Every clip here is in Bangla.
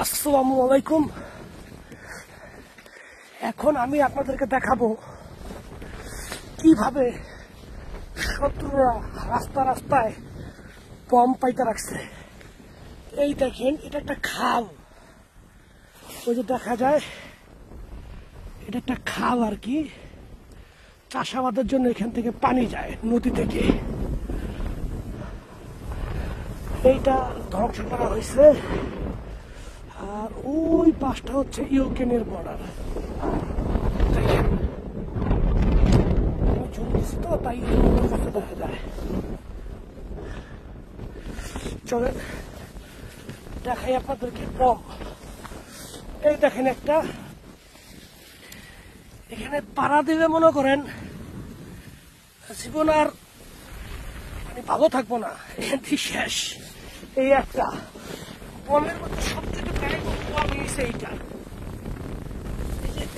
আসসালামু আলাইকুম। এখন আমি আপনাদেরকে দেখাবো কিভাবে শত্রুরা রাস্তা রাস্তায় বম পাইতে রাখছে। এই দেখেন, এটা একটা খাল, ওই যে দেখা যায় এটা একটা খাল আর কি। চাষাবাদের জন্য এখান থেকে পানি যায় নদী থেকে। এইটা ধ্বংস করা হয়েছে। আর ওই পাশটা হচ্ছে ইউক্রেনের বর্ডার। তো তাই কাছে দেখা যায়। চলেন দেখাই আপনাদেরকে বম। এই দেখেন একটা, এখানে পাড়া দিলে মনে করেন জীবন আর মানে ভালো থাকবো না, এখান থেকে শেষ। এই একটা বমের মধ্যে সবথেকে ব্যয়বহুল বম হয়েছে এইটা।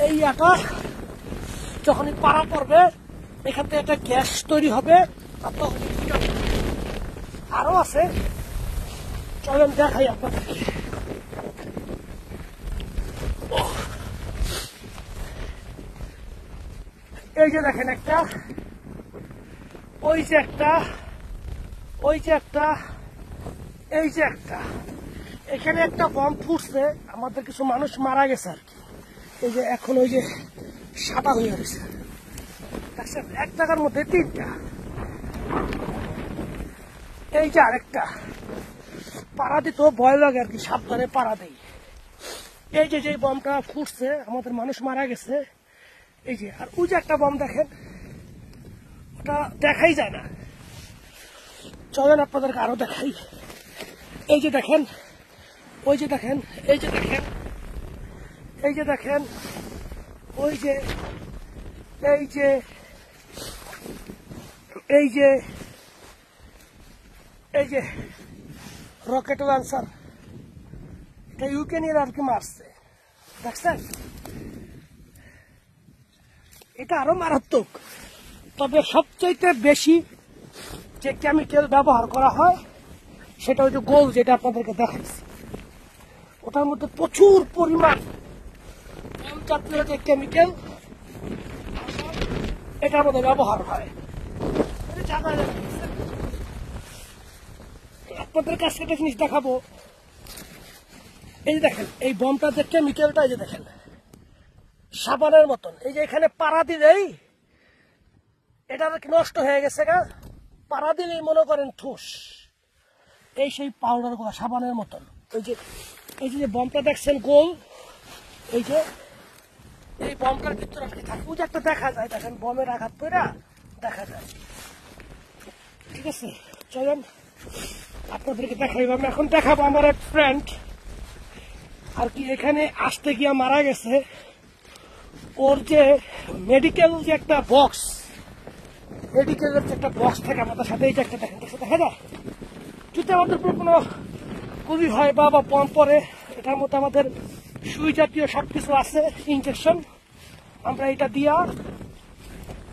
এই আটা যখনই পাড়া পড়বে এখান থেকে একটা গ্যাস তৈরি হবে, আর তখন আরো আছে। চলেন দেখাই আপনাদেরকে। এই যে দেখেন একটা, ওই যে একটা, ওই যে একটা, এই যে একটা। এখানে একটা বম ফুটছে, আমাদের কিছু মানুষ মারা গেছে আর কি। এই যে এখন ওই যে সাদা হয়ে গেছে, এক জায়গার মধ্যে তিনটা। এই যে আরেকটা, পাড়া দিতেও ভয় লাগে আর কি, সাবধানে পাড়া দেয়। এই যে যে বমটা ফুটছে আমাদের মানুষ মারা গেছে। এই যে আর ওই যে একটা বম দেখেন, ওটা দেখাই যায় না। চলেন আপনাদেরকে আরো দেখাই। এই যে দেখেন, ওই যে দেখেন, এই যে দেখেন, এই যে দেখেন, ওই যে, এই যে, এই যে, এই যে রকেট লঞ্চার, এটা ইউক্রেনের আর কি মারছে, দেখছেন? এটা আরো মারাত্মক। তবে সবচাইতে বেশি যে কেমিক্যাল ব্যবহার করা হয় সেটা ওই যে গোল, যেটা আপনাদেরকে দেখাইছি, ওটার মধ্যে প্রচুর পরিমাণ জাতীয় যে কেমিক্যাল এটার মধ্যে ব্যবহার হয়। আপনাদের কাছে একটা জিনিস দেখাবো। এই দেখেন, এই বমটা যে কেমিক্যালটা, এই যে দেখেন সাবানের মতন। এই যে এখানে পাড়া দিলেই এটা নষ্ট হয়ে গেছে গা, পাড়া দিলেই মনে করেন ঠুস। এই সেই পাউডার গুলা সাবানের মতন। ওই যে এই যে বমটা দেখছেন গোল, এই যে এই বমটার ভিতরে আপনি থাকে, ওই যে একটা দেখা যায়, দেখেন বমের আঘাত করে দেখা যায়। ঠিক আছে, চলেন আপনাদেরকে দেখাইব। আমি এখন দেখাবো আমার এক ফ্রেন্ড আর কি এখানে আসতে গিয়া মারা গেছে। ওর যে মেডিকেল যে একটা বক্স, মেডিকেলের যে একটা বক্স থাকে আমাদের সাথে, এই যে একটা দেখেন, দেখা যায় যদি আমাদের উপর কোনো গুলি হয় বা বম পরে, এটার মধ্যে আমাদের সুই জাতীয় সবকিছু আছে, ইনজেকশন। আমরা এটা দিয়া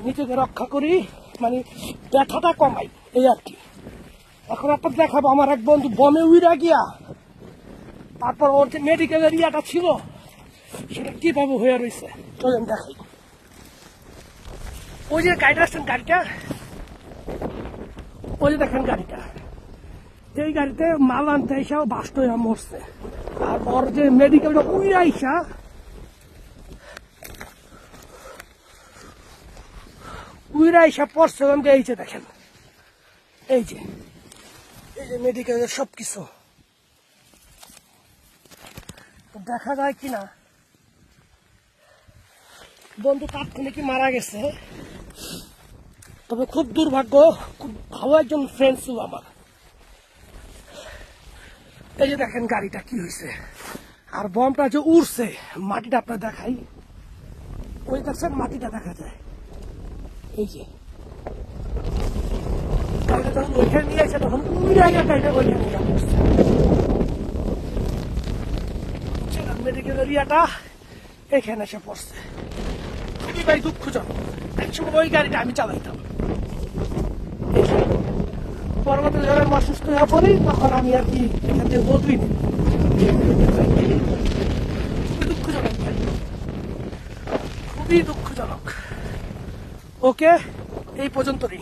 নিজেকে রক্ষা করি, মানে ব্যথাটা কমাই, এই আর কি। এখন আপনার দেখাবো আমার এক বন্ধু বমে উইরা গিয়া, তারপর ওর যে মেডিকেল এরিয়াটা ছিল সেটা কিভাবে হয়ে রয়েছে, চলেন দেখাই। ওই যে গাড়িটা আসছেন, গাড়িটা ওই যে দেখেন গাড়িটা, এই গাড়িতে মাল আনতে আইসা বাস্ট হয়ে মরছে। আর ওর যে মেডিকেলটা উইরা আইসা, উইরা আইসা পড়ছে। এই যে দেখেন, এই যে এই যে মেডিকেলের সবকিছু দেখা যায় কিনা। বন্ধু তাৎক্ষণিক মারা গেছে, তবে খুব দুর্ভাগ্য, খুব ভালো একজন ফ্রেন্ড ছিল আমার। এই যে দেখেন গাড়িটা কি হয়েছে, আর বমটা যে উড়ছে, মাটিটা আপনার দেখাই, ওই দেখছেন মাটিটা দেখা যায়। এই যে গাড়িটা যখন ওইখানে নিয়ে আসে তখন উড়ে গাড়িটা ওইখানে নিয়ে আসছে। মেডিকেল এরিয়াটা এখানে এসে পড়ছে, খুবই ভাই দুঃখজনক। একসময় ওই গাড়িটা আমি চালাইতাম। পরবর্তী যখন অসুস্থ হয়ে পড়ি তখন আমি আর কি এখান থেকে বদলি। খুবই দুঃখজনক ভাই, খুবই দুঃখজনক। ওকে, এই পর্যন্তই।